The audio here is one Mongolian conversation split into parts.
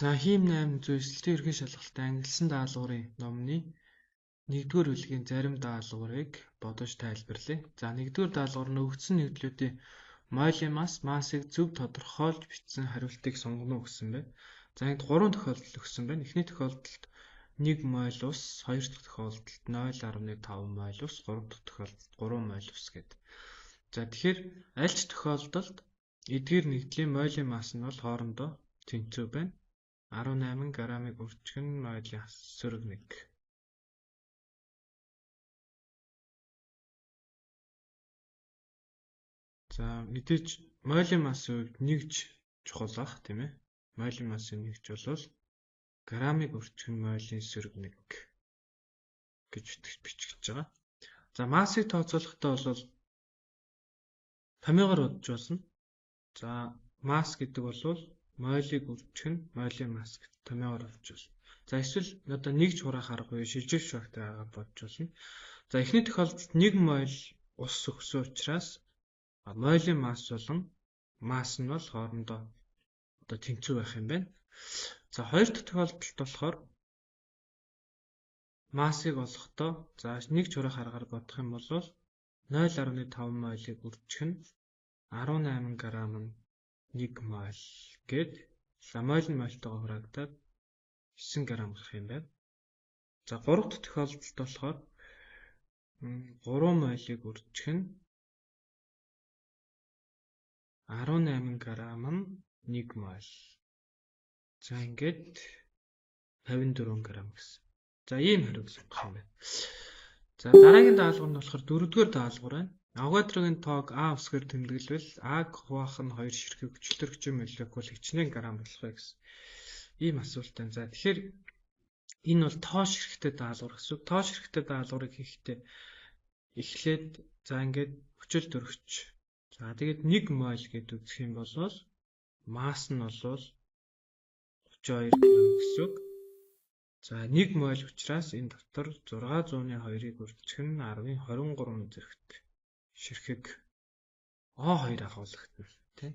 За хим 8 зөвсөлтийн ерхий шалгалтын ангилсан даалгаврын номны 1-р бүлгийн зарим даалгаврыг бодож тайлбарлая. За 1-р даалгавар нь өгсөн нэгдлүүдийн мойлемаас массыг зөв тодорхойлж бичсэн хариултыг сонгоно гэсэн байна. За энд 3 тохиолдол өгсөн байна. Эхний тохиолдолд 1 моль ус, 2 дахь тохиолдолд 0.5 моль ус, 3 дахь тохиолдолд 3 моль ус гэдэг. За тэгэхээр аль ч тохиолдолд эдгээр нэгдлийн мойлын масс нь бол хоорондоо тэнцүү байна. 18 грамыг өрчгөн мойлын сөрөг 1. За мэдээж мойлын массын хувьд нэгж чухал ах тийм ээ. Мойлын массын нэгж бол грамыг өрчгөн мойлын сөрөг 1 гэж бичиж байгаа. За массыг тооцоолохдоо бол томьёогоор бодож болно. За масс гэдэг бол мойлыг өрчгөн мойлын масс гэдэг томьёогоор бодож болно. За эсвэл одоо нэгж хураах арга буюу шилжүүлж фактор аргаар бодож болно. За эхний тохиолдолд 1 моль ус өгсөн учраас мойлын масс болон масс нь бол хоорондоо одоо тэнцүү байх юм байна. За хоёр дахь тохиолдолд болохоор массыг олохдоо за нэгж хураах аргаар бодох юм бол 0.5 молийг өрчгөн 18 грам нь 1 моль гээд мойль нь мольтойгоо хураагдаад 9 грам гэх юм байна. За 3 дахь тохиолдолд болохоор 3 молийг өрчгөн 18 грам нь 1 моль. За ингээд 54 грам гэсэн. За ийм хариуг сонгох юм байна. За дараагийн даалгавар нь болохоор 4-р даалгавар байна. Авогадрогийн тоог А усгээр тэмдэглэвэл Аг хуваах нь 2 ширхэг хүчилтөрөгчийн молекул хичнээн грамм болох вэ гэсэн. Ийм асуулт байна. За тэгэхээр энэ бол тоо ширхэгтэй даалгавар гэсэн. Тоо ширхэгтэй даалгаврыг хийхдээ эхлээд за ингээд хүчилтөрөгч. За тэгээд 1 моль гэдэг үзэх юм бол масс нь бол 32 грамм гэсэн үг. За 1 моль учраас энэ дотор 602-ыг өрчгөн 10-23 зэрэгт ширхэг O2 агуулгадна тийм.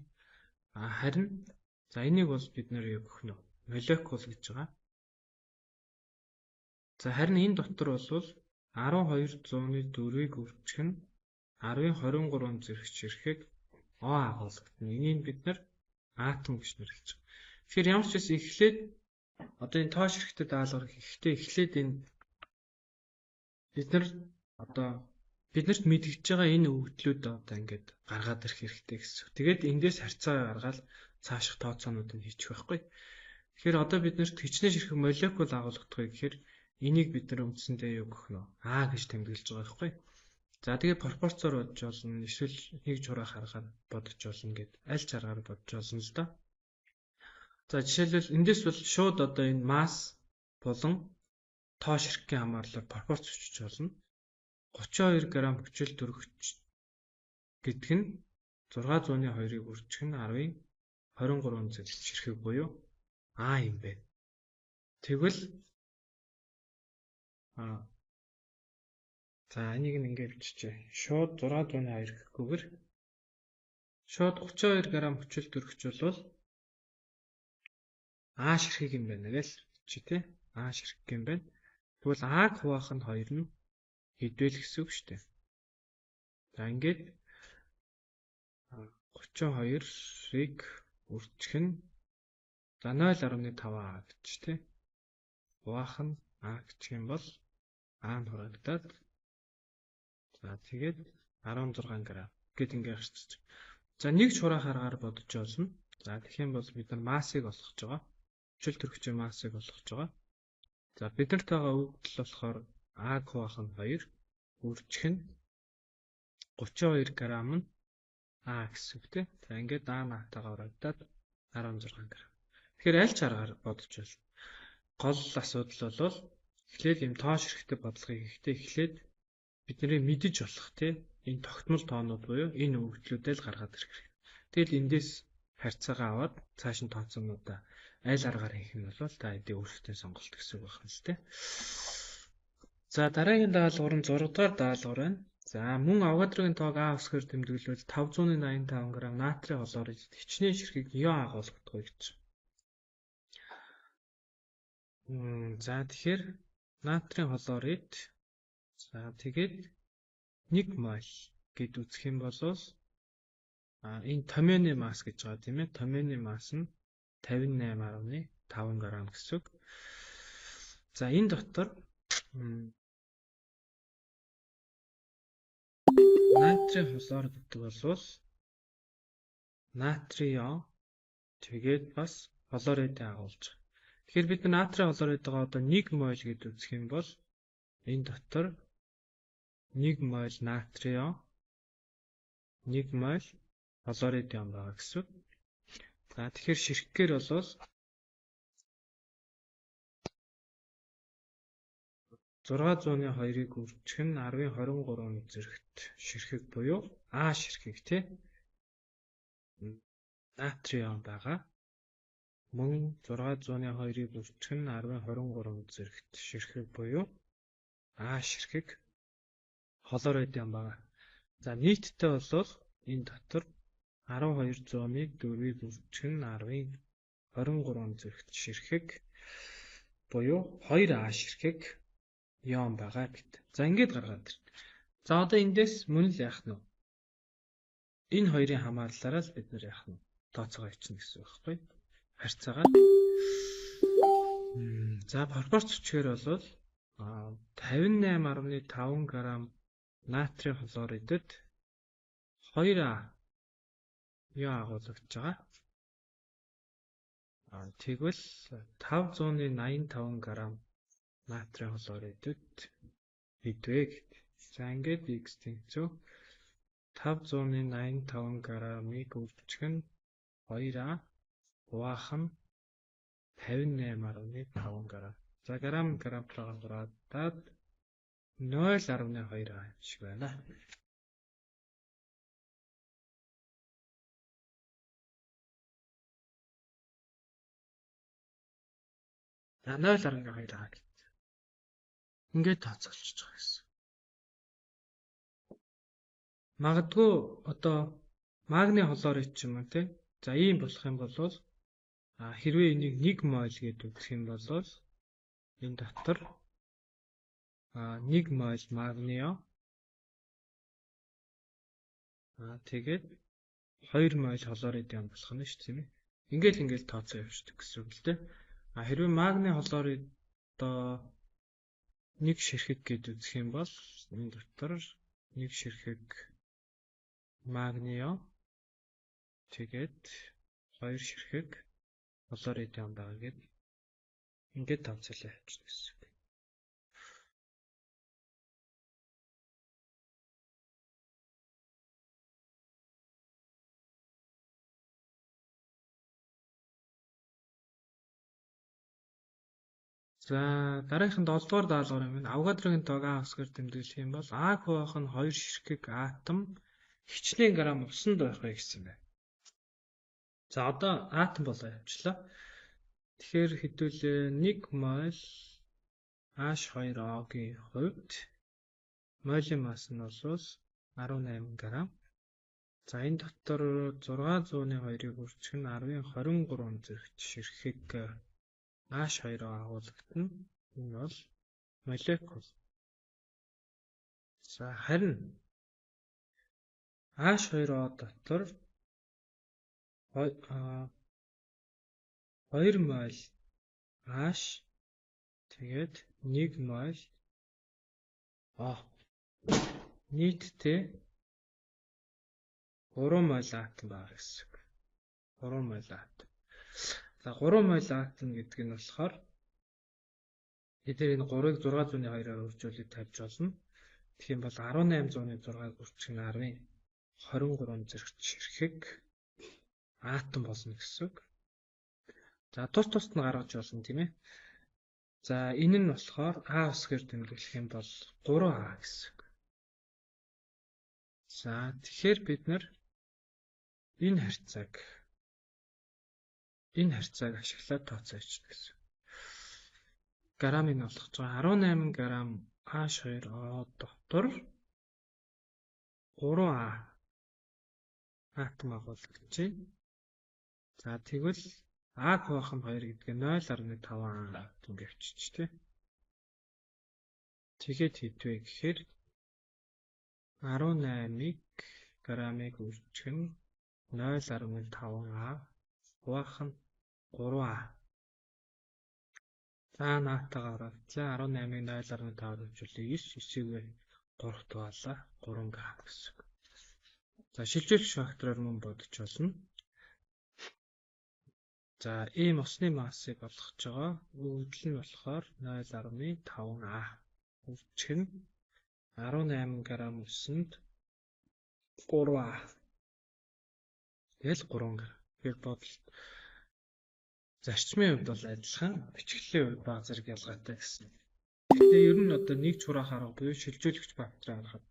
Харин за энийг бол бид нэр юу гэх нэ молекул гэж байгаа. За харин энэ дотор бол 1204-ыг өрчгөн 10-23 зэрэг ширхэг O агуулгадна. Энийг бид нэр атом гэж нэрлэж байгаа. Тэгэхээр ямар ч бас эхлээд одоо энэ тоо ширхэгтэй даалгавар эхлээд энэ биднэрт мэдгэж байгаа энэ өгөгдлүүд одоо ингээд гаргаад ирэх хэрэгтэй гэсэн. Тэгээд эндээс харьцаа гаргаад цааших тооцоонуудыг хийчих байхгүй. Тэгэхээр одоо биднэрт хичнээн ширхэг молекул агуулгадах вэ гэхээр энийг бид нар үндсэндээ юу гэх нөө А гэж тэмдэглэж байгаа байхгүй. За тэгээд пропорцоор бодож болно. Эсвэл нэгж хураах аргаар бодож болно гэд аль ч аргаар бодож болно л да. За жишээлбэл эндээс бол шууд одоо энэ масс болон тоо ширхгийн хамаарлаар пропорц өчөж болно. 32 грамм хүчилтөрөгч гэдэг нь 602-ыг өрчгөн 10-23 зэрэг ширхэг буюу А юм байна. Тэгвэл за энийг ингээд биччихье. Шууд 602 гэхгүйгээр шууд 32 грамм хүчилтөрөгч бол А ширхэг юм байна гэж чи тээ. А ширхэг юм байна. Тэгвэл Аг хуваах нь 2 нь хэдвэл гэсэн үг шүү дээ. За ингээд 32-ыг өрчгөн за 0.5 А гэж тээ. Хуваах нь А гэх юм бол А нь хураагдаад за тэгээд 16 грамм гэд ингээд гарчиж. За нэгж хураах аргаар бодож болно. За тэгэх юм бол бид нар массыг олгож байгаа. Хүчилтөрөгчийн массыг олгож байгаа. За биднэрт байгаа өгөгдөл болохоор Аг хуваах нь 2 өрчгөн 32 грамм нь А гэсэн үг тийм. За ингээд А натагаа урагдаад 16 грамм. Тэгэхээр аль ч аргаар бодож байна. Гол асуудал бол эхлээд юм тоо ширхэгтэй бодлогыг хийхдээ эхлээд бидний мэдэж болох тийм энэ тогтмол тоонууд буюу энэ өгөгдлүүдээ л гаргаад ирэх хэрэгтэй. Тэгэл эндээс харьцаагаа аваад цааш нь тооцоонуудаа аль аргаар хийх нь бол та эдийн өөрсдөө сонголт гэсэн үг байна л тийм. За дараагийн даалгавар нь 6 дугаар даалгавар байна. За мөн авогадрогийн тоог А усгээр тэмдэглэвэл 585 г натрий холоор хичнээн ширхэг ион агуулгадах вэ гэж. За тэгэхээр натрийн хлорид за тэгээд 1 мол гэд үзэх юм бол энэ томьёоны масс гэж байгаа тийм ээ. Томьёоны масс нь 58.5 г гэсэн үг. За энэ дотор натрийн хлор гэдэг бол натрий тэгээд бас хлоридыг агуулж байгаа. Тэгэхээр бид натрийн хлоридыг одоо 1 мол гэд үзэх юм бол энэ дотор 1 мол натрий 1 мол хлорид юм байгаа гэсэн үг. За тэгэхээр ширхгээр бол 602-ыг үржих нь 10-23 зэрэгт ширхэг буюу А ширхэг тий натриум байгаа. Мөн 602-ыг үржих нь 10-23 зэрэгт ширхэг буюу А ширхэг хлорид юм байгаа. За нийтдээ бол энэ дотор 1200-ыг 4-ийг үржих нь 10-23 зэрэгт ширхэг буюу 2А ширхэг юм байгаа гэдэг. За ингээд гаргаад ирнэ. За одоо эндээс мөн л яах нь вэ? Энэ хоёрын хамаарлалаас бид нэр яах нь тооцоогоо ичнэ гэсэн үг байхгүй? Харьцаагаа. За пропорц хүчээр бол 58.5 г натрийн хлоридд 2А юу агуулж байгаа. Тэгвэл 585 г натрийн хлоридд хэдвэ гэдэг. За ингээд x тэнцүү 585 г-ыг үржих нь 2А хуваах нь 58.5 г. За грамм гараад 0.2А шиг байна. За 0.2А гэдэг. Ингээд тооцоолж байгаа гэсэн. Магадгүй одоо магний хлорид ч юм уу тий. За ийм болох юм бол хэрвээ энийг 1 мол гэж үзэх юм бол энэ дотор 1 мол магнио тэгээд 2 мол хлорид юм болох нь шүү тийм ээ. Ингээл тооцоо явуулдаг гэсэн үг л дээ. Хэрвээ магний хлорид одоо 1 ширхэг гэж үзэх юм бол энэ дотор 1 ширхэг магнио тэгээд 2 ширхэг хлорид юм байгаа гэд ингээд тооцоолоо явуулчихна гэсэн үг. За дараагийн 7 дугаар даалгавар юм. Авогадрогийн тоог А усгаар тэмдэглэх юм бол А хуваах нь 2 ширхэг атом хичнээн грамм усанд байх вэ гэсэн байна. За одоо атом болоо явуулчлаа. Тэгэхээр хэдүүлээ 1 мол H2O-гийн хувьд молийн масс нь бол 18 г. За энэ дотор 602-ыг үржих нь 10-23 зэрэгт ширхэг H2O агуулгадна. Энэ бол молекул. За харин H2O дотор 2 мол H тэгээд 1 мол O. Нийтдээ 3 мол атом байгаа гэсэн үг. 3 мол атом. За 3 мол атом гэдэг нь болохоор эдгээр энэ 3-ыг 602-аар үржүүлээд тавьж болно. Тэгэх юм бол 1806-ыг үржих нь 10-23 зэрэгт ширхэг атом болно гэсэн үг. За тус нь гаргаж болно тийм ээ. За энэ нь болохоор А усгаар тэмдэглэх юм бол 3А гэсэн үг. За тэгэхээр бид нар энэ харьцааг ашиглаад тооцоолж гэсэн. Грамыг олгож байгаа 18 г H2O дотор 3А атом агуулгаж байна. За тэгвэл А хуваах нь 2 гэдэг нь 0.5 ингэ авчиж тий. Тэгээд хэдвэ гэхээр 18 грамыг үржих нь 0.5А хуваах нь 3А. За наатагаар автлаа 18-ыг 0.5-аар хэмжүүлээ 9 3-т байлаа 3 г гэсэн. За шилжүүлэгч фактороор мөн бодож болно. За ийм усны массыг олгож байгаа үйлдэл нь болохоор 0.5А. Үржих нь 18 г усанд 3А. Тэгэл 3 г. Тэгэхээр бодол зарчмын хувьд бол адилхан, бичгэлийн хувьд баг зэрэг ялгаатай гэсэн. Гэхдээ ер нь одоо нэг чураах арга буюу шилжүүлэгч факторыг харахад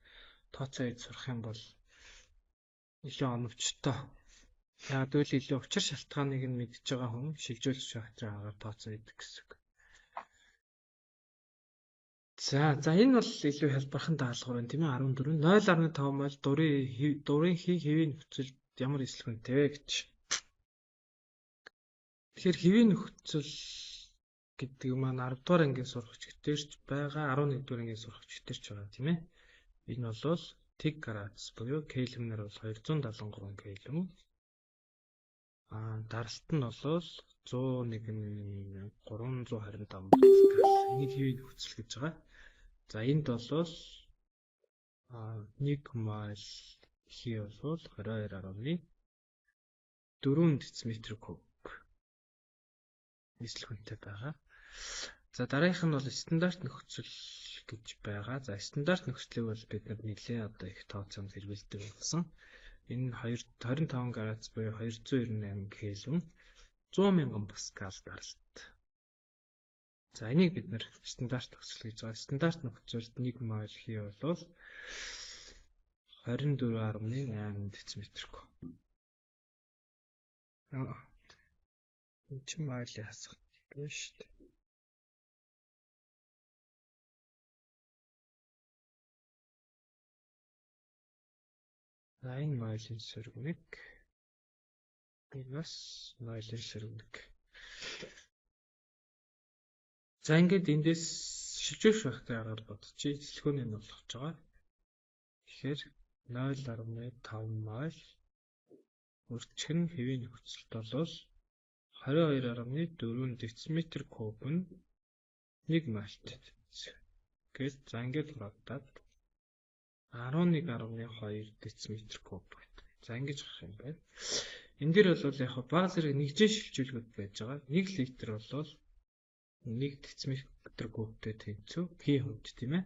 тооцоо хийж сурах юм бол илүү оновчтой. Яг л илүү учир шалтгааныг нь мэдж байгаа хүн шилжүүлэгч факторыг агаар тооцоо хийдэг гэсэн. За энэ бол илүү хэлбархан даалгавар байна тийм ээ 14 0.5 мол дурын хэвийн нөхцөлд ямар эслэх үнэтэй вэ гэж. Тэгэхээр хэвийн нөхцөл гэдэг маань 10 дугаар ангийн сурагч гэтэрч байгаа 11 дугаар ангийн сурагч гэтэрч байгаа тийм ээ. Энэ бол тэг градус буюу кельвинээр бол 273 кельвин. Даралт нь бол 101 325 паскал. Энийг хэвийн нөхцөл гэж байгаа. За энд бол 1 мол хий бол 22.4 дециметр куб эслэх үнэтэй байгаа. За дараагийнх нь бол стандарт нөхцөл гэж байгаа. За стандарт нөхцөлийг бол бид нэлээд одоо их тооцоомд хэрэглэдэг болсон. Энэ 25 градус буюу 298 кельвин 100,000 паскал даралт. За энийг бид нэр стандарт нөхцөл гэж байгаа. Стандарт нөхцөлд 1 мол хий бол 24.8 дециметр куб. Энэ ч майлын хасах байна шүү дээ. За энэ майлын сөргөмөг. Энэ бас майлын сөргөмөг. За ингээд эндээс шилжүүлэх факторыг агаар бодчих. Сэлхүүний нь болгож байгаа. Тэгэхээр 0.5 мол үржих нь хэвийн нөхцөлд бол 22.4 дециметр куб нь 1 молт. Гэт за ингээд бодоод 11.2 дециметр куб байна. За ингэж авах юм байна. Энд дээр бол яг баг зэрэг нэгжийн шилжүүлгүүд байж байгаа. 1 литр бол 1 дециметр кубтэй тэнцүү P хувьд тийм ээ.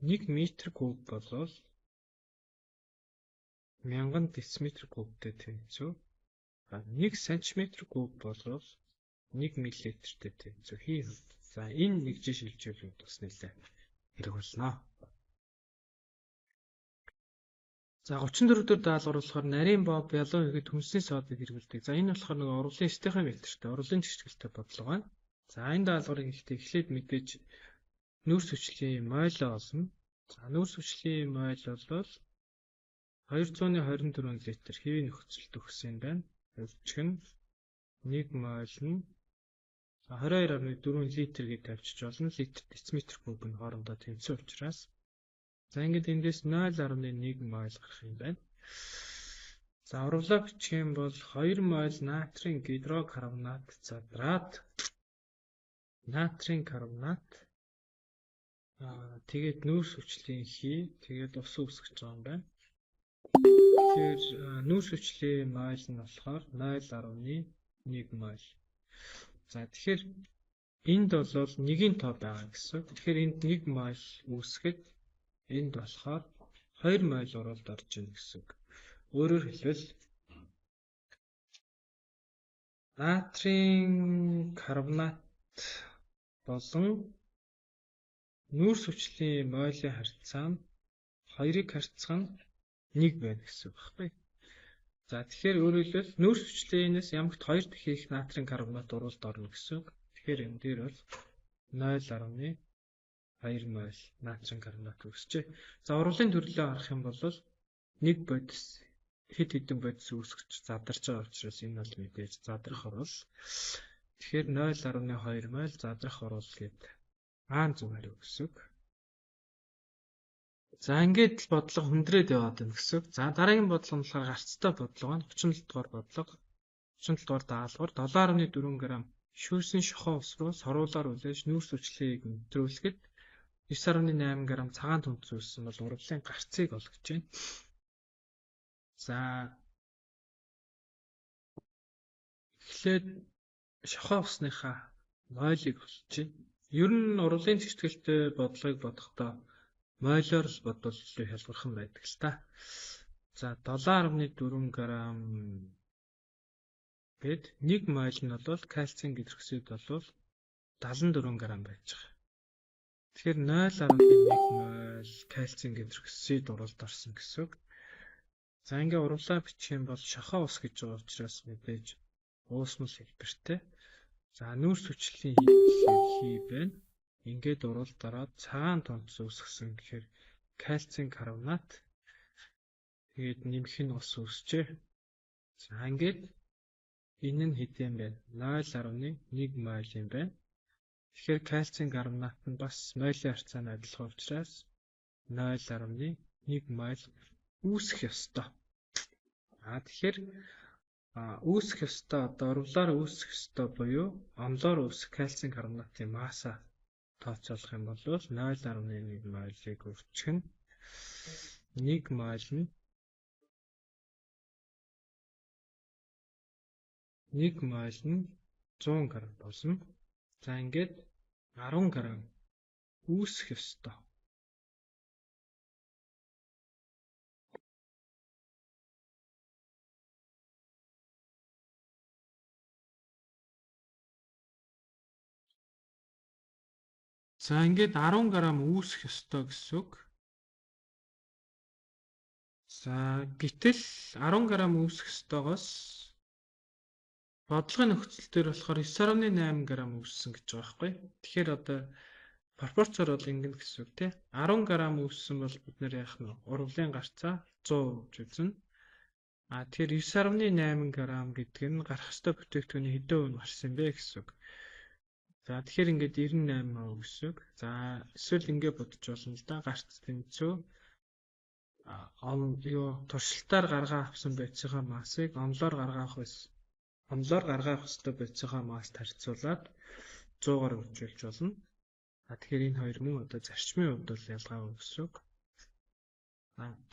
1 метр куб бол 1000 дециметр кубтэй тэнцүү. 1 сантиметр куб бол 1 миллилитртэй тэнцүү P хувьд. За энэ нэгжийн шилжүүлгүүд бас нэлээ хэрэг болно. За 34 дэх даалгавар болохоор нарийн боб ялуу хийгээд хүнсний соодыг хэрэглэдэг. За энэ болохоор нэг урлын стехометртэй, урлын чичгэлтэй бодлого байна. За энэ даалгаврыг эхлээд мэдээж нүүрс хүчлийн мойло олно. За нүүрс хүчлийн мойл бол 224 литр хэвийн нөхцөлд өгсөн байна. Үржих нь 1 мойл нь 22.4 литр гэж тавьчих болно. Литр дециметр куб нь хоорондоо тэнцүү учраас за ингээд эндээс 0.1 мойл гарах юм байна. За урлаа бичих юм бол 2 мойл натрийн гидрокарбонат задраад натрийн карбонат тэгээд нүүрс хүчлийн хий тэгээд ус үүсгэж байгаа юм байна. Тэгэхээр нүүрс хүчлийн мойл нь болохоор 0.1 мойл. За тэгэхээр энд бол 1-ийн тоо байгаа гэсэн. Тэгэхээр энд 1 мойл үүсгэхэд энд болохоор 2 мойл уралд орж ийн гэсэн. Өөрөөр хэлбэл натрийн карбонат болон нүүрс хүчлийн мойлын харьцаа нь 2-ыг харьцах нь 1 байна гэсэн үг байхгүй. За тэгэхээр өөрөөр хэлбэл нүүрс хүчлээс ямагт 2 дахин их натрийн карбонат уралд орно гэсэн үг. Тэгэхээр энэ дээр бол 0.2 мойл натрийн карбонат үүсчээ. За урлын төрлөө харах юм бол 1 бодис хэд хэдэн бодис үүсгэж задарч байгаа учраас энэ бол мэдээж задрах орол. Тэгэхээр 0.2 мол задрах орол гэдэг аан зөв хариу гэсэн үг. За ингээд бодлого хүндрээд яваад байна гэсэн үг. За дараагийн бодлого нь болохоор гарцтай бодлого байна. 37 дугаар бодлого. 37 дугаар даалгавар 7.4 г шүүсэн шохоо ус руу соруулаар үлээж нүүрс хүчлэгийг өндрүүлэхэд 9.8 г цагаан түнц үүссэн бол урвалын гарцыг олгож байна. За эхлээд шохоо усныхаа мойлыг олж байна. Ер нь урвалын зэгтгэлтэй бодлогыг бодохдоо мойлоор л бодвол илүү хялбархан байдаг л та. За 7.4 г гээд 1 мойл нь бол кальцийн гидроксид бол 74 г байж байгаа. Тэгэхээр 0.1 мойл кальцийн гидроксид уралд орсон гэсэн үг. За ингээ урвалаа бичих юм бол шохоо ус гэж байгаа учраас мэдээж уусмал хэлбэртэй. За нүүрс хүчлийн хий байна. Ингээд урвал дараад цагаан тунц үүсгэсэн гэхээр кальцийн карбонат тэгээд нэмэх нь ус үүсчээ. За ингээд энэ нь хэдийн байна? 0.1 мойл юм байна. Тэгэхээр кальцийн карбонат нь бас мойлын харьцааны адилхан учраас 0.1 мойл үүсэх ёстой. Тэгэхээр үүсэх ёстой одоо урвалаар үүсэх ёстой буюу онлоор үүсэх кальцийн карбонатын масса тооцоолох юм бол 0.1 мойлыг өрчих нь 1 мойл нь 100 г болно. За ингээд 10 г үүсэх ёстой. За ингээд 10 г үүсэх ёстой гэсэн үг. За гэтэл 10 г үүсэх ёстойгоос бодлогын нөхцөл дээр болохоор 9.8 г үүссэн гэж байгаа байхгүй. Тэгэхээр одоо пропорцоор бол ингэнэ гэсэн үг тий. 10 г үүссэн бол бид нэр яах нь урвалын гарцаа 100% үзнэ. Тэгэхээр 9.8 г гэдэг нь гарах ёстой бүтээгдэхүүний хэдэн хувь нь гарсан бэ гэсэн үг. За тэгэхээр ингээд 98% гэсэн үг. За эсвэл ингээд бодож болно л да. Гарц тэмцүү туршилтаар гаргаа авсан байцаагаа массыг онлоор гаргаах ёстой байцаагаа масст харьцуулаад 100-аар хөвчүүлж болно. Тэгэхээр энэ хоёр мөн одоо зарчмын хувьд бол ялгаагүй гэсэн үг.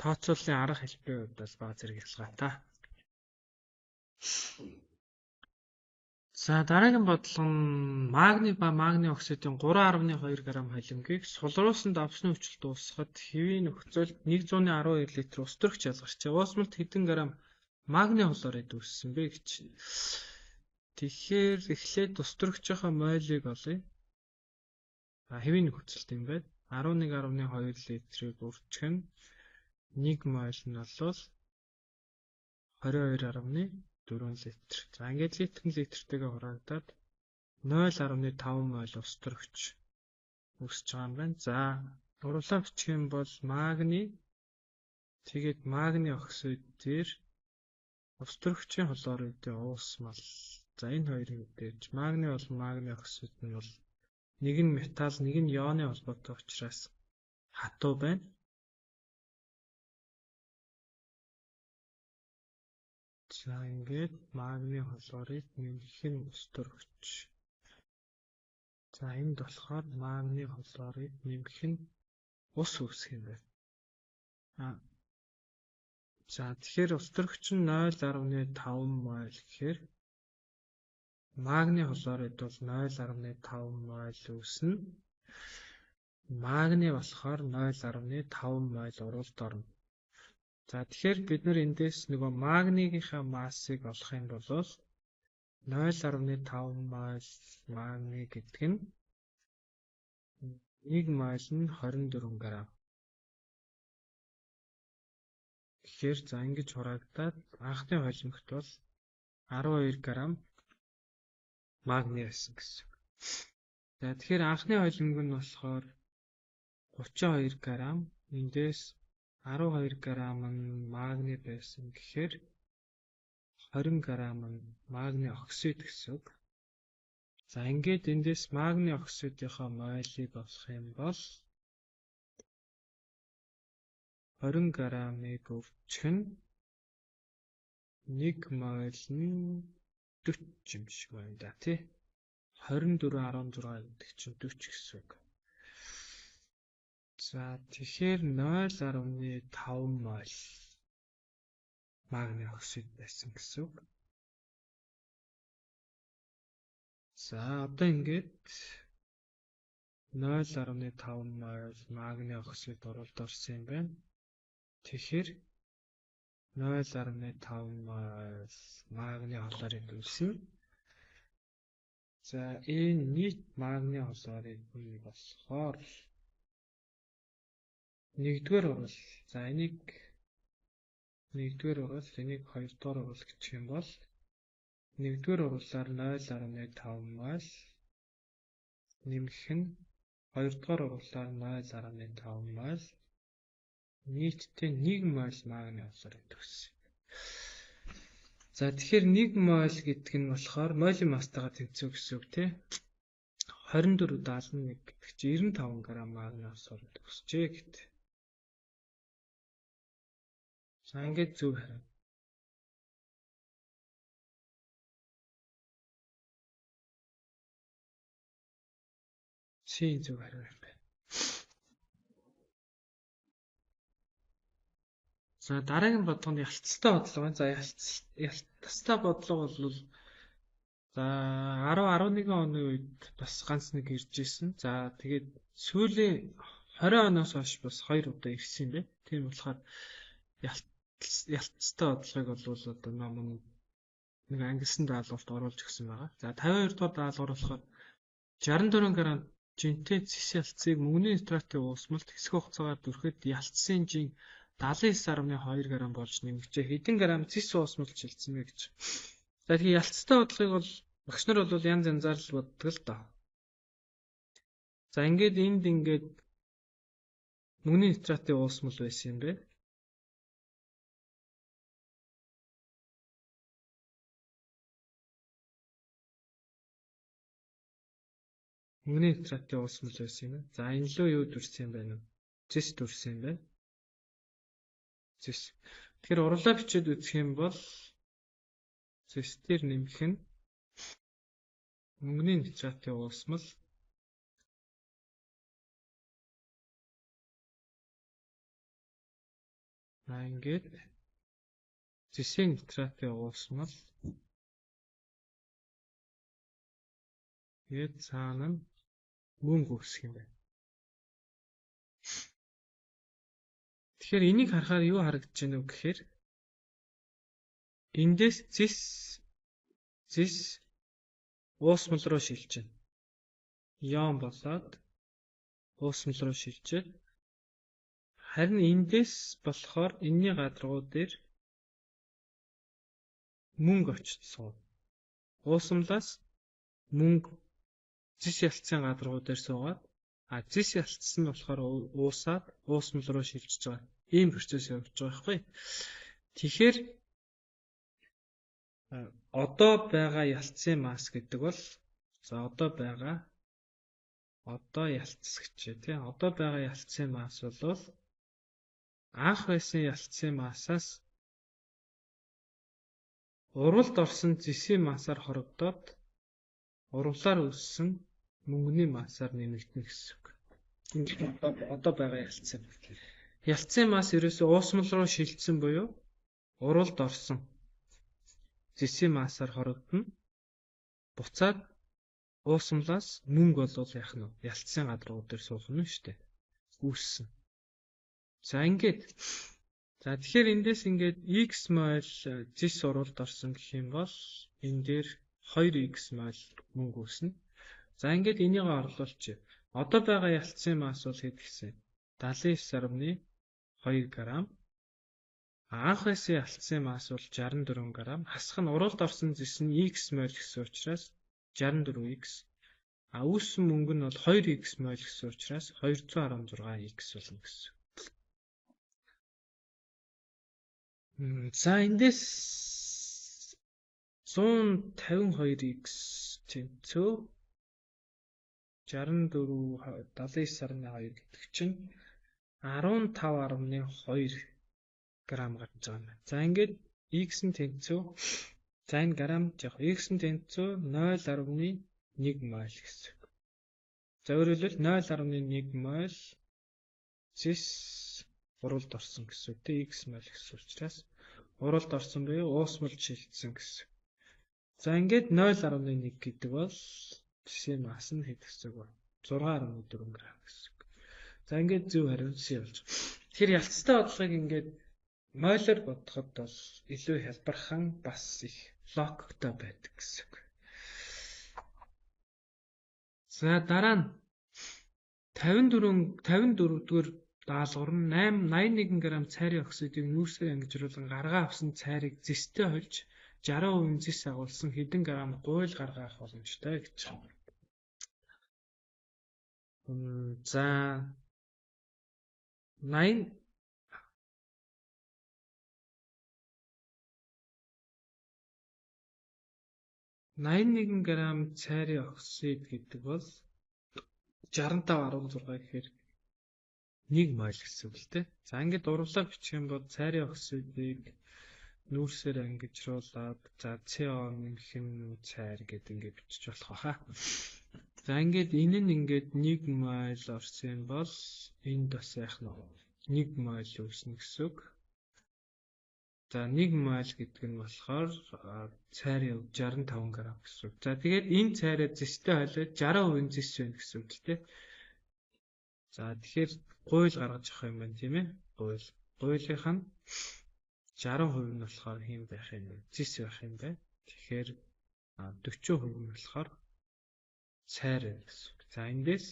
Тооцооллын арга хэлбэрийн хувьд бол бага зэрэг ялгаатай. За дараагийн бодлого нь магний ба магний оксидын 3.2 г холимгийг сулруулсан давсны хүчилд уусгахад хэвийн нөхцөлд 112 литр ус төрөгч ялгарчээ. Уусмалт хэдэн грамм магний хлорид үүссэн бэ гэж. Тэгэхээр эхлээд ус төрөгчийнхөө мойлыг олъё. Хэвийн нөхцөлд юм байна. 11.2 литрийг өрчих нь 1 мойл нь бол 22.4 литр. За ингээд литртэйгээ хураагдаад 0.5 мойл ус төрөгч үүсэж байгаа юм байна. За урвалаа бичих юм бол магний тэгээд магний оксид дээр ус төрөгчийн хлоридын уусмал. За энэ хоёрын мэдээж магний бол магний оксид нь бол нэг нь металл, нэг нь ионы холбоотой учраас хатуу байна. За ингээд магний хлорид нэмэх нь ус төрөгч. За энд болохоор магний хлорид нэмэх нь ус үүсэх юм байна. За тэгэхээр ус төрөгч нь 0.5 мойл гэхээр магний хлорид бол 0.5 мойл үүснэ. Магний болохоор 0.5 мойл урвалд орно. За тэгэхээр бид нар эндээс нөгөө магнигийнхаа массыг олох юм бол 0.5 мойл магний гэдэг нь 1 мойл нь 24 г. Тэгэхээр за ингэж хураагдаад анхны холимогт бол 12 г магний байсан гэсэн. За тэгэхээр анхны холимог нь болохоор 32 г. Эндээс 12 грамм нь магний байсан гэхээр 20 грамм нь магний оксид гэсэн үг. За ингээд эндээс магний оксидийнхаа мойлыг олох юм бол 20 граммыг өвчих нь 1 мойл нь 40 юм шиг байна да тий. 24.16 гэдэг чинь 40 гэсэн үг. За тэгэхээр 0.5 мойл магний оксид байсан гэсэн үг. За одоо ингээд 0.5 мойл магний оксид оролд орсон юм байна. Тэгэхээр 0.5 мойл магний хлорид үлсэн. За энэ нийт магний хлорид нь болохоор нэгдүгээр урвал. За энийг нэгдүгээр урвал, энийг хоёрдугаар урвал гэх юм бол нэгдүгээр урвалаар 0.5 мойл нэмэх нь хоёрдугаар урвалаар 0.5 мойл нийтдээ 1 мойл магний хлорид өгсөн. За тэгэхээр 1 мойл гэдэг нь болохоор мойлын масстайгаа тэнцүү гэсэн үг тий. 24.71 гэдэг чинь 95 г магний хлорид өгсөжээ гэдэг. За ингээд зөв хараа. Чи зөв хараа юм байна. За дараагийн бодлого нь ялцтай бодлого байна. За ялцтай бодлого бол за 10-11 оны үед бас ганц нэг ирж исэн. За тэгээд сүүлийн 20 оноос хойш бас 2 удаа ирсэн юм байна. Тийм болохоор ялцтай бодлогыг бол одоо ном нэг ангилсан даалгаварт оруулж өгсөн байгаа. За 52 дугаар даалгавар болохоор 64 г жинтэй цэс ялцыг мөнгөний нитратын уусмалт хэсэг хугацаагаар дүрхэд ялцсан жин 79.2 г болж нэмэгдээ. Хэдэн грамм цэс уусмалт шилжсэн бэ гэж. За тэгэхээр ялцтай бодлогыг бол багш нар бол янз янзаар л боддог л доо. За ингээд энд ингээд мөнгөний нитратын уусмал байсан юм бэ. Мөнгөний нитратын уусмал байсан юм. За энэ лөө юу дүрсэн юм бэ? Цэс дүрсэн юм байна. Цэс. Тэгэхээр урлаа бичээд үзэх юм бол цэстээр нэмэх нь мөнгөний нитратын уусмал ингээд цэсийн нитратын уусмал тэгээд цаана нь мөнгө үүсэх юм байна. Тэгэхээр энийг харахаар юу харагдаж байна вэ гэхээр эндээс цэс уусмал руу шилжиж байна. Ион болоод уусмал руу шилжээд харин эндээс болохоор энэний гадаргуу дээр мөнгө очиж суув. Уусмлаас мөнгө цэс ялцсан гадаргуу дээр суугаад цэс ялцсан нь болохоор уусаад уусмал руу шилжиж байгаа. Ийм процесс явж байгаа байхгүй. Тэгэхээр одоо байгаа ялцсан масс гэдэг бол за одоо ялцсагч тий. Одоо байгаа ялцсан масс бол анх байсан ялцсан массаас уралд орсон зэсийн массаар хорогдоод урвалаар өссөн мөнгөний массаар нэмэгдэнэ гэсэн үг. Одоо байгаа ялцсан. Ялцсан масс ерөөсөө уусмал руу шилжсэн буюу уралд орсон зэсийн массаар хорогдно. Буцаад уусмлаас мөнгө болвол яах нь вэ? Ялцсан гадаргуу дээр суух нь шүү дээ. Үүссэн. За ингээд. За тэгэхээр эндээс ингээд x мойл зэс уралд орсон гэх юм бол энэ дээр 2x мойл мөнгө үүснэ. За ингээд энийг орлуулж. Одоо байгаа ялцсан масс бол хэд гэсэн? 79.2 г. Анх байсан ялцсан масс бол 64 г. Хасах нь уралд орсон зэс нь x мойл гэсэн учраас 64x. Үүссэн мөнгө нь бол 2x мойл гэсэн учраас 216x болно гэсэн. За эндээс 152x тэнцүү 64.79.2 гэдэг чинь 15.2 грамм гарч байгаа юм байна. За ингээд x-ийн тэнцүү за энэ грамм яг x-ийн тэнцүү 0.1 мол гэсэн. За өөрөөр хэлбэл 0.1 мол зис уралд орсон гэсэн үг тийм x мол гэсэн учраас уралд орсон буюу уусмал шилжсэн гэсэн. За ингээд 0.1 гэдэг бол жишээ нь мас нь хэд гэсэн үг вэ? 6.4 г гэсэн үг. За ингээд зөв хариу C болж байна. Тэгэхээр ялцтай бодлогыг ингээд молоор бодоход бол илүү хялбархан бас их логиктой байдаг гэсэн үг. За дараа нь 54-р даалгавар нь 81 г цайрын оксидыг нүүрсээр ангижруулан гаргаа авсан цайрыг зэстэй хольж 60% зэс агуулсан хэдэн грамм гуйл гаргах боломжтой гэж байна. За 81 г цайрын оксид гэдэг бол 65.16 гэхээр 1 мол гэсэн үг л дээ. За ингээд урвлага бичих юм бол цайрын оксидыг нүүрсээр ангижруулад за CO нэмэх нь цайр гэдэг ингээд бичиж болох баха. За ингээд энэ нь ингээд 1 мол орсон бол энд бас яах нь 1 мол үүснэ гэсэн үг. За 1 мол гэдэг нь болохоор цайрын 65 г гэсэн үг. За тэгээд энэ цайраа зэстэй хойлоод 60% зэс байна гэсэн үг л дээ. За тэгэхээр гуйл гаргаж авах юм байна тийм ээ. Гуйлынх нь 60% нь болохоор хэм байх юм бэ? Зэс байх юм бэ? Тэгэхээр 40% нь болохоор цайр байна гэсэн үг. За эндээс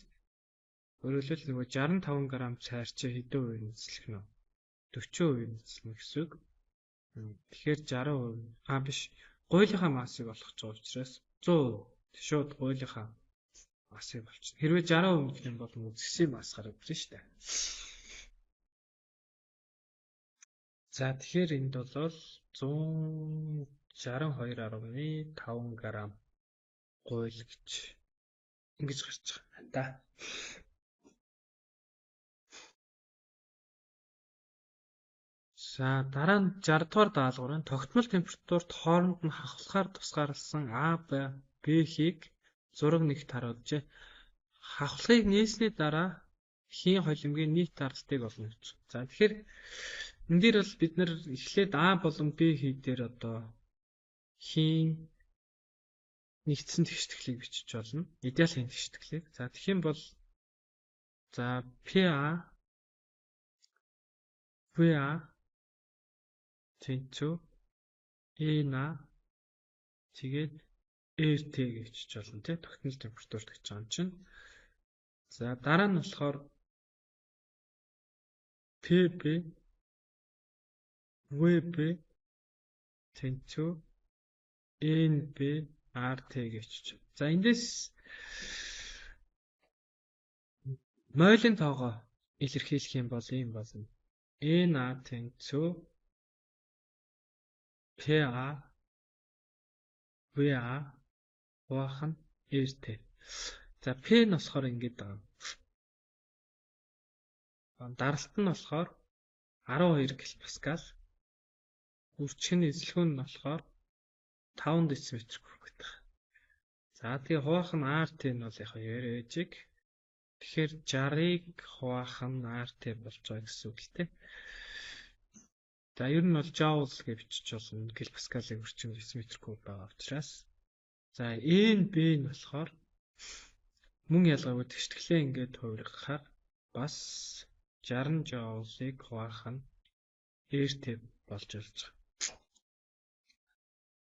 өөрөлдөл нөгөө 65 г цайр чи хэдэн хувийг эзлэх нь вэ? 40% эзлэх гэсэн үг. Тэгэхээр 60% биш. Гуйлынхаа массыг олгож байгаа учраас 100% шууд гуйлынхаа массыг болчихно. Хэрвээ 60% гэх юм бол зэсийн масс гараад ирнэ шүү дээ. За тэгэхээр энд бол 162.5 г гуйл гэж ингэж гарч байгаа юм да. За дараа нь 60 дугаар даалгаврын тогтмол температурт хооронд нь хавхлахаар тусгаарласан А, Б-ийг зураг нэгт харуулжээ. Хавхлахыг нээсний дараа хийн холимгийн нийт даралтыг олно гэж. За тэгэхээр энэ дээр бол бид нэр эхлээд А болон Б хий дээр одоо хийн нэгдсэн тэгштэглийг бичиж болно. Идеал хийн тэгштэглийг. За тэгэх юм бол за PA VA тэнцүү ENA тэгээд RT гэж бичиж болно тий тогтмол температурт гэж байгаа юм чинь. За дараа нь болохоор PB VB тэнцүү NB RT гэж бичиж. За эндээс мойлын тоогоо илэрхийлэх юм бол ийм болно. NA тэнцүү PA VA хуваах нь RT. За P нь болохоор ингэж байгаа. Даралт нь болохоор 12 кПа. Үрчгийн эзлэх нь болохоор 5 дм хүрэх гэдэг. За тэгээ хуваах нь RT нь бол яг яриажиг. Тэгэхээр 60-ыг хуваах нь RT болж байгаа гэсэн үг л дээ. За ер нь бол Joule гэж бичиж болно. Килопаскалыг өрчин дм³ байгаа учраас. За NB нь болохоор мөн ялгаагүй тэгштэглээ ингээд хувиргахаар бас 60 Joule-ыг хуваах нь RT болж болж байгаа.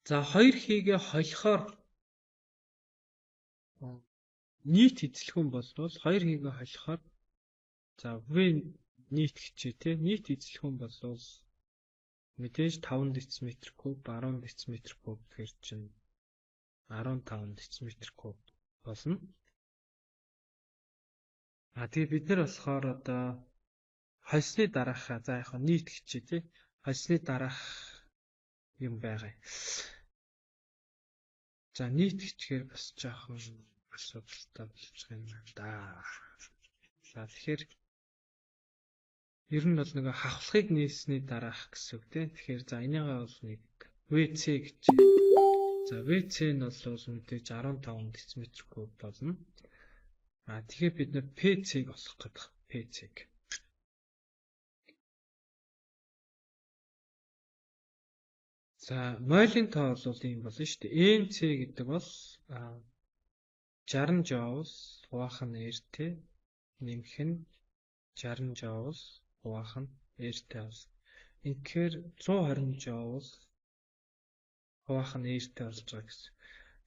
За хоёр хийгээ холихоор нийт эзлэхэн болвол хоёр хийгээ холихоор за V нийт гэчээ тий нийт эзлэхэн болвол мэдээж 5 дм³ 10 дм³ гэхэр чинь 15 дм³ болно. Тэгээ бид нар болохоор одоо хольсны дараахаа за яг нийт гэчээ тий хожсны дараах юм байгаа. За нийт хичгээр бас жоохон асуудалтай болж байгаа юм да. За тэгэхээр ер нь бол нөгөө хавхлахыг нийсний дараах гэсэн үг тийм. Тэгэхээр за энийгээ бол нэг WC гэж. За WC нь бол мэдээж 15 дм куб болно. Тэгэхээр бид нэр PC-г олох гэдэг. PC-г. За мойлын тоо бол ийм болно шүү дээ. NC гэдэг бол 60 Joule хуваах нь эртээ нэмэх нь 60 Joule хуваах нь эртээ бас. Тэгэхээр 120 Joule хуваах нь эртээ болж байгаа гэсэн.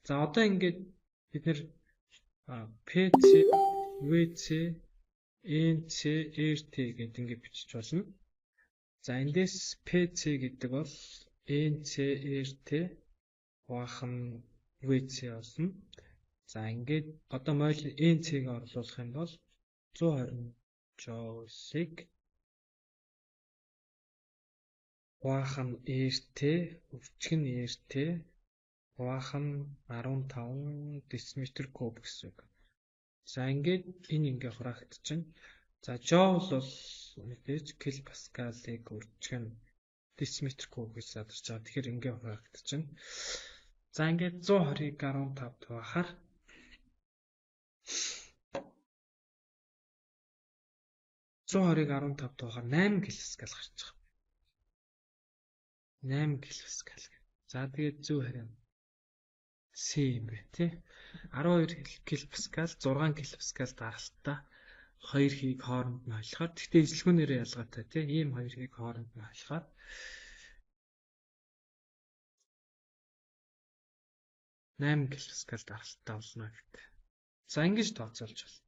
За одоо ингээд бид нэр PC, WC, NC, RT гэдэг ингээд бичиж болно. За эндээс PC гэдэг бол NC, RT хуваах нь WC болно. За ингээд одоо мойл NC-г оруулах юм бол 120 Joule-ыг хуваах нь RT, өвчг нь RT хуваах нь 15 дм куб гэсэн үг. За ингээд энэ ингээ хураагдчихна. За Joule бол мэдээж килопаскалыг өвчг нь дм куб гэж задарч байгаа. Тэгэхээр ингээ хураагдчихна. За ингээд 120-ыг 15-д хуваахаар 120-ыг 15-д хуваахаар 8 килопаскал гарч байгаа. 8 килопаскал. За тэгээд зөв харин C юм бэ тий. 12 килопаскал 6 килопаскал даралтаа 2 хийг хооронд нь ойлгохоор гэхдээ ижлэгүүнээрээ ялгаатай тий. Ийм 2 хийг хооронд нь ойлгохоор 8 килопаскал даралтаа болно гэдэг. За ингэж тооцоолж байна.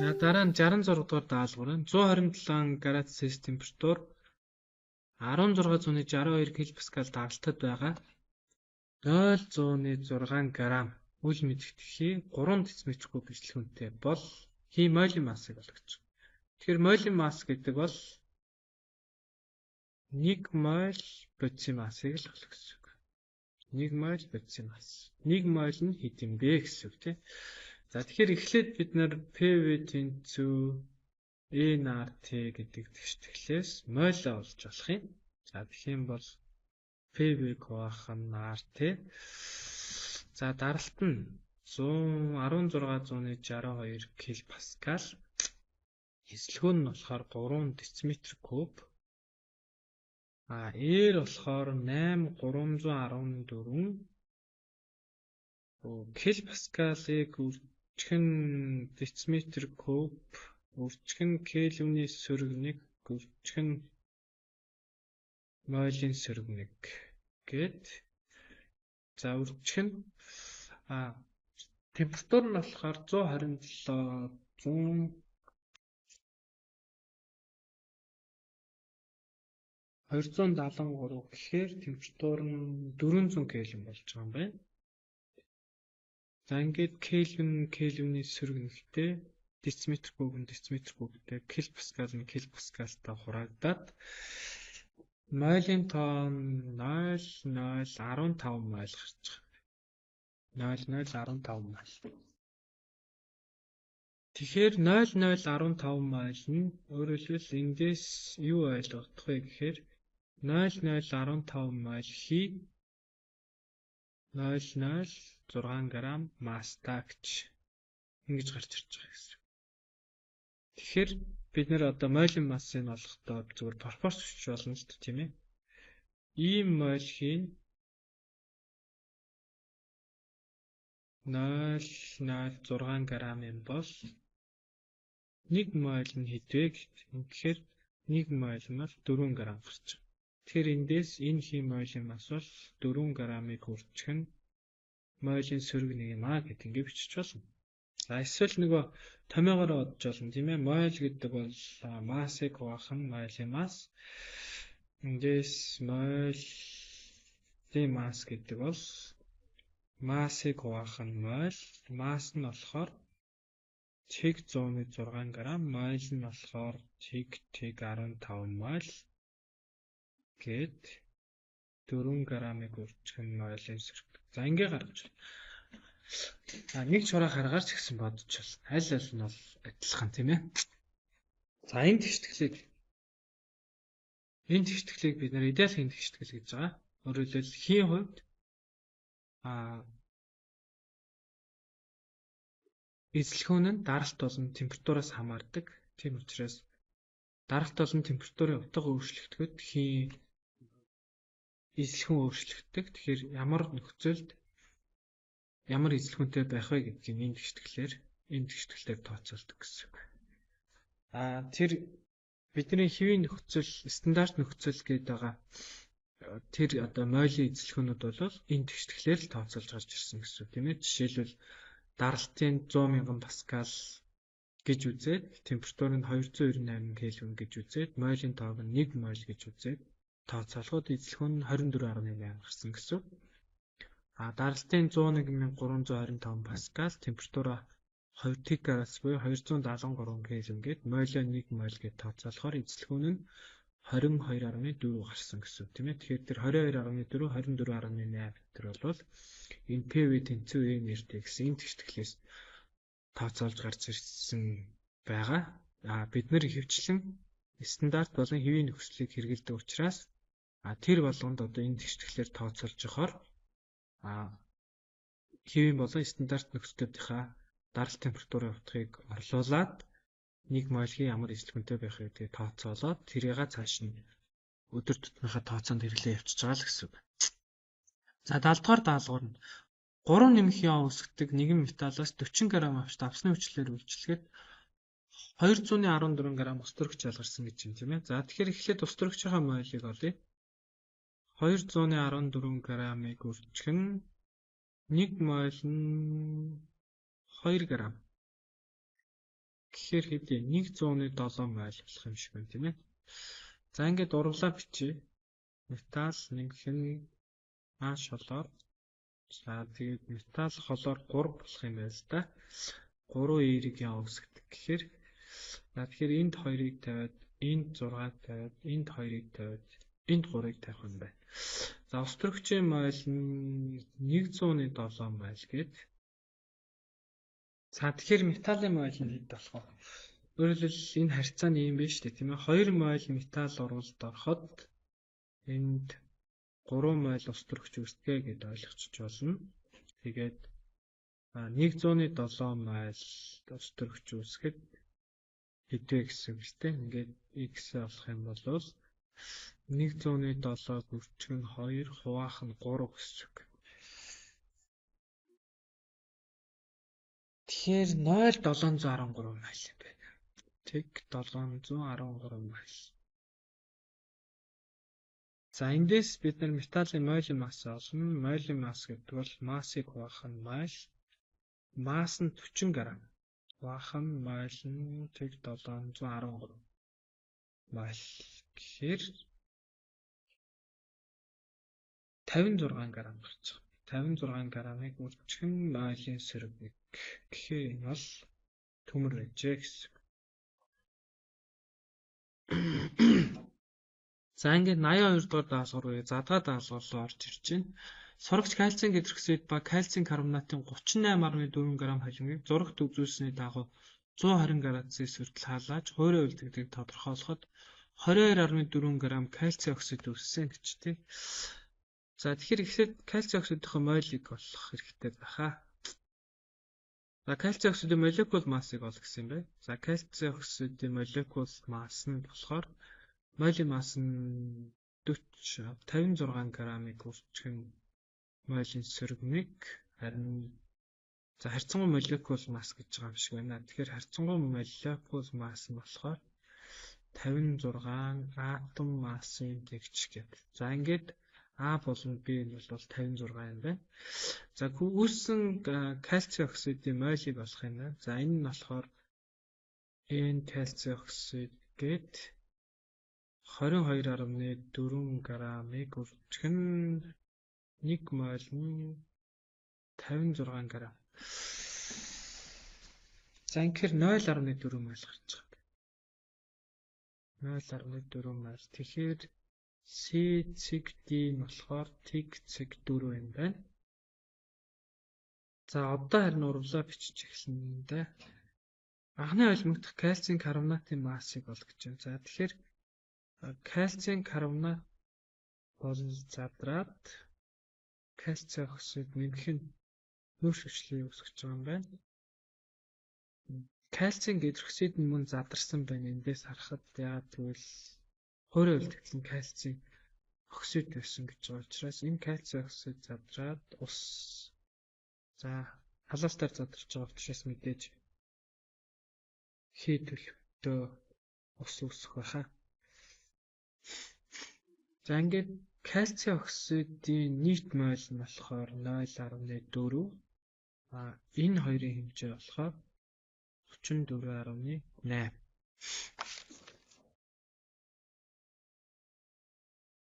За дараа нь 66 дугаар даалгавар нь 127 градус температур 1662 килопаскал даралтад байгаа 0.6 грамм үл мэдэгдэхий 3 дм куб бэлтгэхүүнтэй бол хий мойлын массыг олгож байна. Тэгэхээр мойлын масс гэдэг бол 1 моль бодисын массыг л олох гэсэн үг. 1 моль бодисын масс. 1 моль нь хэд юм бэ гэсэн үг тийм. За тэгэхээр эхлээд бид нэр PV тэнцүү nRT гэдэг тэгшлээс моль олж болох юм. За тэгэх юм бол PV-г хуваах нь RT. За даралт нь 1662 килопаскал. Эслэгүүн нь болохоор 3 дм куб. R болохоор 8314 килопаскалыг өвчгөн дм куб, өвчгөн кельвины сөрөг 1, өвчгөн мойлын сөрөг 1 гэд. За өвчгөн температур нь болохоор 127 273 гэхээр температур нь 400 кельвин болж байгаа юм байна. За ингээд кельвины сөрөг нэгтэй дм куб дмтэй килопаскал нь килопаскалтай хураагдаад мойлын тоо 0015 моль гарч байгаа. 0015 моль. Тэгэхээр 0015 моль нь өөрөөр хэлбэл эндээс юу ойлгох вэ гэхээр 0015 моль хий 0.06 грамм масста гэж ингэж гарч ирж байгаа гэсэн. Тэгэхээр бид нэр одоо мойлын массыг олохдоо зүгээр пропорц бичиж болно шүү дээ тийм ээ. Ийм моль хийн 0.06 грамм юм бол 1 моль нь хэд вэ гэхээр 1 моль нь 4 грамм гарч байгаа. Тэгэхээр эндээс энэ хий мойлын масс бол 4 граммыг хүртэх нь мойлын сөрөг нэг юм аа гэдэг ингэ бичиж болно. За эсвэл нөгөө томьёогоор бодож болно тийм ээ. Мойл гэдэг бол массыг хуваах нь мойлын масс. Ингээс мойлын масс гэдэг бол массыг хуваах нь мойл. Масс нь болохоор чиг 106 г, мойл нь болохоор чиг 15 мойл гээд 4 грамыг үржих нь мойлын сөрөг. За ингээ гаргаж байна. Нэг шуураа гаргаарч гэсэн бодож байна. Аль нь бол адилхан тийм ээ. За энэ тэгштэглийг бид нэр идеалын тэгштгэл гэж байгаа. Өөрөөр хэлбэл хийн хувьд эзлэхүүн нь даралт болон температураас хамаардаг. Тийм учраас даралт болон температурын утга өөрчлөгдөхөд хийн эзлэхүүн өөрчлөгддөг. Тэгэхээр ямар нөхцөлд ямар эзлэхүүнтэй байх вэ гэдгийг энэ тэгштэглээр тооцоолдог гэсэн үг. Тэр бидний хэвийн нөхцөл, стандарт нөхцөл гэдэг байгаа тэр одоо мойлын эзлэхүүнүүд бол энэ тэгштэглээр л тооцоолж гарч ирсэн гэсэн үг тийм ээ. Жишээлбэл даралтын 100,000 паскал гэж үзээд температур нь 298 кельвин гэж үзээд мойлын тоог нь 1 мойл гэж үзээд тооцоолоход эзлэхүүн нь 24.8 гарсан гэсэн үг. Даралтын 101,325 паскал температура 2 тикараас буюу 273 кельвин гээд мойлоо 1 мойл гэж тооцоолохоор эзлэхүүн нь 22.4 гарсан гэсэн үг тийм ээ. Тэгэхээр тэр 22.4, 24.8 тэр бол энэ PV тэнцүү үеийн нэртэй гэсэн энэ тэгштэглээс тооцоолж гарч ирсэн байгаа. Бид нэр ихэвчлэн стандарт болон хэвийн нөхцөлийг хэрэглэдэг учраас тэр болгонд одоо энэ тэгштэглээр тооцоолж явахаар хэвийн болон стандарт нөхцөлүүдийнхаа даралт температурын утгыг орлуулад 1 мойлын ямар эзлэхүүнтэй байх гэдгийг тооцоолоод тэрийг цааш нь өдөр тутмынхаа тооцоонд хэрэглээ явуулж байгаа л гэсэн үг. За 70 дугаар даалгавар нь 3 нэмэх яон үүсгдэг нэгэн металлаас 40 г авч давсны хүчлээр үйлчлэхэд 214 г ус төрөгч ялгарсан гэж юм тийм ээ. За тэгэхээр эхлээд ус төрөгчийнхаа мойлыг олъё. 214 г-ыг үржих нь 1 мойл нь 2 г. Тэгэхээр хэдий 107 мойл болох юм шиг байна тийм ээ. За ингээд урвлаа бичиж металл нэмэх нь шолоор. За тэгээд металл холоор 3 болох юм байна л да. 3 эерэг ян үүсгдэг гэхээр тэгэхээр энд 2-ыг тавиад энд 6-ыг тавиад энд 2-ыг тавиад энд 3-ыг тавих юм байна. За ус төрөгчийн мойл нь 107 мойл гээд. За тэгэхээр металлын мойл нь хэд болох вэ? Өөрөлдөл энэ харьцааны юм байна шүү дээ тийм ээ. 2 мойл металл урвалд ороход энд 3 мойл ус төрөгч үүсгэ гэдээ ойлгочих болно. Тэгээд 107 мойл ус төрөгч үүсгэхэд хэдвэ гэсэн үг шүү дээ. Ингээд x болох юм бол 107-г үржих нь 2, хуваах нь 3 гэсэн үг. Тэгэхээр 0,713 мойл юм байна. Тэг 713 мойл. За эндээс бид нар металлын мойлын масс олно. Мойлын масс гэдэг бол массыг хуваах нь мойл. Масс нь 40 г. Хуваах нь мойл нь тэг 713 мойл. Тэгэхээр 56 г гарч байгаа. 56 г-ыг үржих нь мойлын сөрөг нэг. Тэгэхээр энэ бол төмөр байжээ гэсэн. За ингээд 82 дугаар даалгавар буюу задгаа даалгавар руу орж ирж байна. Сурагч кальцийн гидроксид ба кальцийн карбонатын 38.4 г холимгийг зурагт үзүүлсэний дагуу 120 градусын хүртэл хаалгаж хуурай үлдэгдгийг тодорхойлоход 22.4 г кальцийн оксид үүссэн гэж тийм. За тэгэхээр ихсэд кальцийн оксидын мойлыг олох хэрэгтэй байхаа. За кальцийн оксидын молекул массыг ол гэсэн юм байна. За кальцийн оксидын молекул масс нь болохоор мойлын масс нь 56 г-ыг үржих нь мойлын сөрөг нэг. Харин за харьцангуй молекул масс гэж байгаа юм шиг байна. Тэгэхээр харьцангуй молекул масс нь болохоор 56 атом массын тэгч гэдэг. За ингээд А болон B нь бол 56 юм байна. За үүссэн кальци оксидын мойлыг олох юм байна. За энэ нь болохоор N кальци оксид гээд 22.4 грамыг үржих нь 1 моль нь 56 грамм. За инхээр 0.4 моль гарч байгаа. 0.4 моль. Тэгэхээр C цэг D нь болохоор тэг цэг 4 юм байна. За одоо харин урвлаа бичиж эхэлнэ дээ. Анхны ойлгомжтой кальцийн карбонатын массыг олгож байна. За тэгэхээр кальцийн карбонат бол задраад кальци оксид нэмэх нь нүүрс хүчлийг үүсгэж байгаа юм байна. Кальцийн гидроксид нь мөн задарсан байна. Эндээс харахад яагаад гэвэл хуурай үлдэгдсэн кальцийн оксид байсан гэж байгаа учраас энэ кальци оксид задраад ус за халаастаар задарч байгаа учраас мэдээж хий төлөвтэй ус үүсэх байхаа. За ингээд кальци оксидын нийт моль нь болохоор 0.4. Энэ хоёрын хэмжээ болохоор 34.8.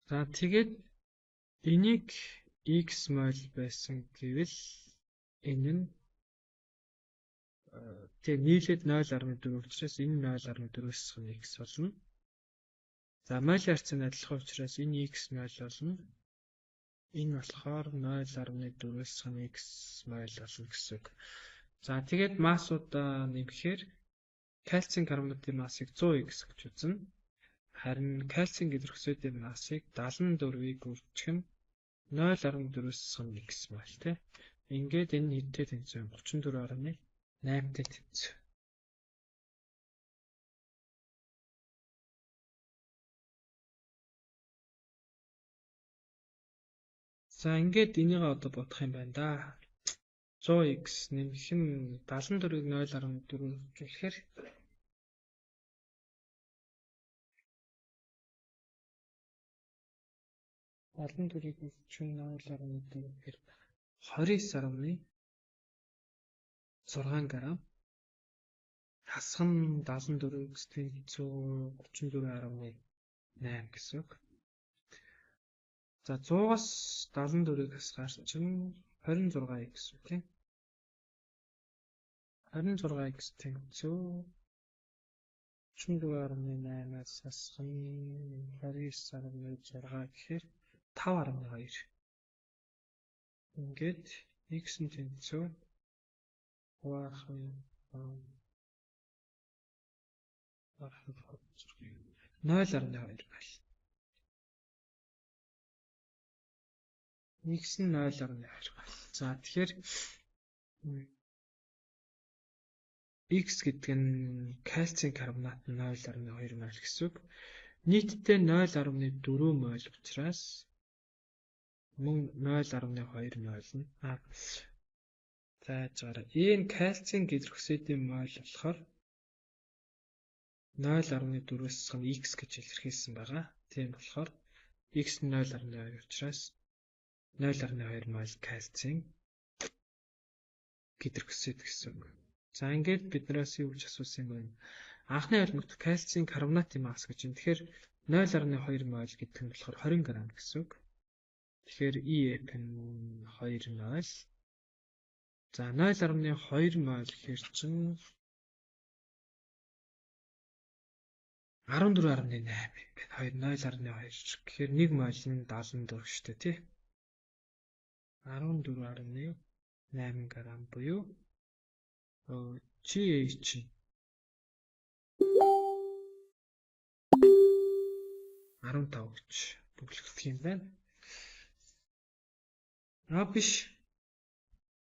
За тэгээд энийг x моль байсан гэвэл энэ нь тэг нийлээд 0.4 учраас энэ 0.4-өөс нь x болно. За молийн харьцааны адилхан учраас энэ x моль болно. Энэ болохоор 0.4-өөс нь x моль болно гэсэн үг. За тэгээд массуудаа нэмэхээр кальцийн карбонатын массыг 100x гэж үзнэ. Харин кальцийн гидроксидын массыг 74-ийг үржих нь 0.4-өөс нь x моль тий. Ингээд энэ хэдтэй тэнцвэ 34.8-тэй тэнцвэ. За ингээд энийг одоо бодох юм байна да. 100x нэмэх нь 74-ийг 0.4 гэхээр 74-ийг 0.4 гэхээр 29.6 грамм. Хасах нь 74x 134.8 гэсэн үг. За 100-аас 74-ийг хасгаар чинь 26 гэсэн үг тийм. 26x тэнцүү 34.8-аас хасах нь 29.6 гэхээр 5.2. Ингээд x нь тэнцүү 0.2 байна. X нь 0.2 байна. За тэгэхээр x гэдэг нь кальцийн карбонат нь 0.2 моль гэсэн үг. Нийтдээ 0.4 моль учраас мөн 0.2 моль нь зааж гараа. Энэ кальцийн гидроксидын моль болохоор 0.4-өөс нь x гэж илэрхийлсэн байгаа. Тийм болохоор x нь 0.2 учраас 0.2 моль кальцийн гидроксид гэсэн үг. За ингээд биднээс юу гэж асуусан юм бэ? Анхны ойлголт кальцийн карбонатын масс гэж юм. Тэгэхээр 0.2 моль гэдэг нь болохоор 20 грамм гэсэн үг. Тэгэхээр EF нь 2 моль. За 0.2 моль гэхэр чинь 14.8 юм байна. 0.2 гэхээр 1 моль нь 74 шүү дээ тий. 14.8 грамм буюу GH нь 15 гэж бүглэгдэх юм байна. Биш.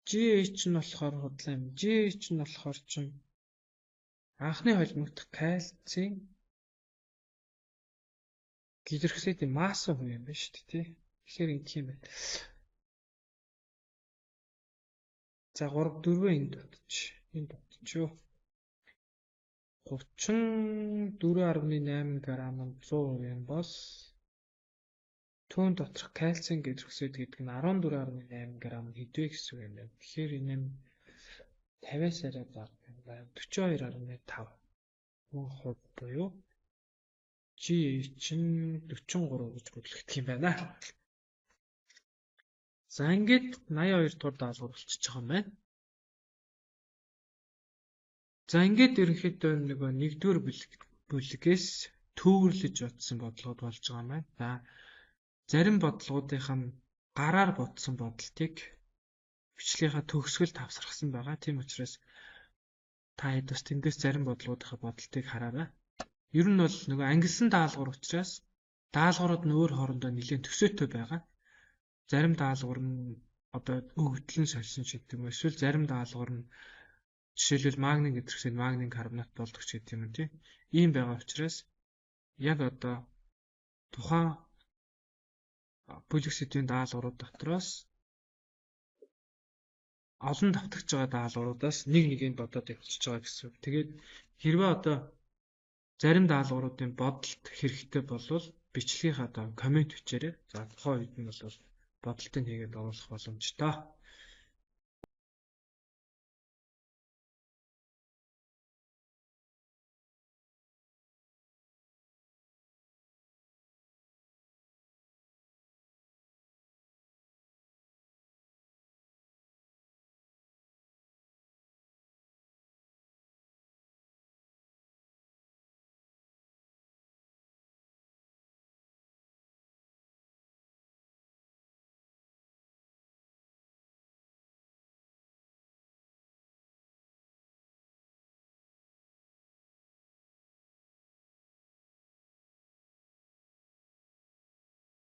GH нь болохоор худлаа юм. GH нь болохоор чинь анхны холбогдох кальцийн гидроксидын масс хувь юм байна шүү дээ тий. Тэгэхээр ингэх юм байна. За 3 4 энд дутчих. 34.8 грамм нь 100% юм бол Түүн доторх кальцийн гидроксид гэдэг нь 14.8 г хэдвэ гэсэн үг юм байна. Тэгэхээр энэ нь 50-аас арай бага юм байна. 42.5 хувь буюу GH нь 43 гэж бүтлэгдэх юм байна. За ингээд 82 дугаар даалгавар болчихж байгаа юм байна. За ингээд ерөнхийдөө нөгөө 1-р бүлгээс төвөрлөж бодсон бодлогод болж байгаа юм байна. За зарим бодлогуудынх нь гараар бодсон бодлтыг бичлэгийнхаа төгсгөлд авсархсан байгаа. Тийм учраас та хэд бас тэндээс зарим бодлогуудынхаа бодлтыг хараарай. Ер нь бол нөгөө ангилсан даалгавар учраас даалгаврууд нь өөр хоорондоо нэлээд төсөөтэй байгаа. Зарим даалгавар нь одоо өгөгдлөн сольсон ч гэдэг юм. Эсвэл зарим даалгавар нь жишээлбэл магний гидроксид, магний карбонат болдог ч гэдэг юм тий. Ийм байгаа учраас яг одоо тухайн бүлэгсэдийн даалгаврууд дотроос олон давтагч байгаа даалгавруудаас нэг-нэгийг бодоод явуулж байгаа гэсэн үг. Тэгээд хэрвээ одоо зарим даалгавруудын бодолд хэрэгтэй болвол бичлэгийнхаа коммент бичээрэй. За тухайн үед нь бол бодолтыг хийгээд оруулах боломжтой.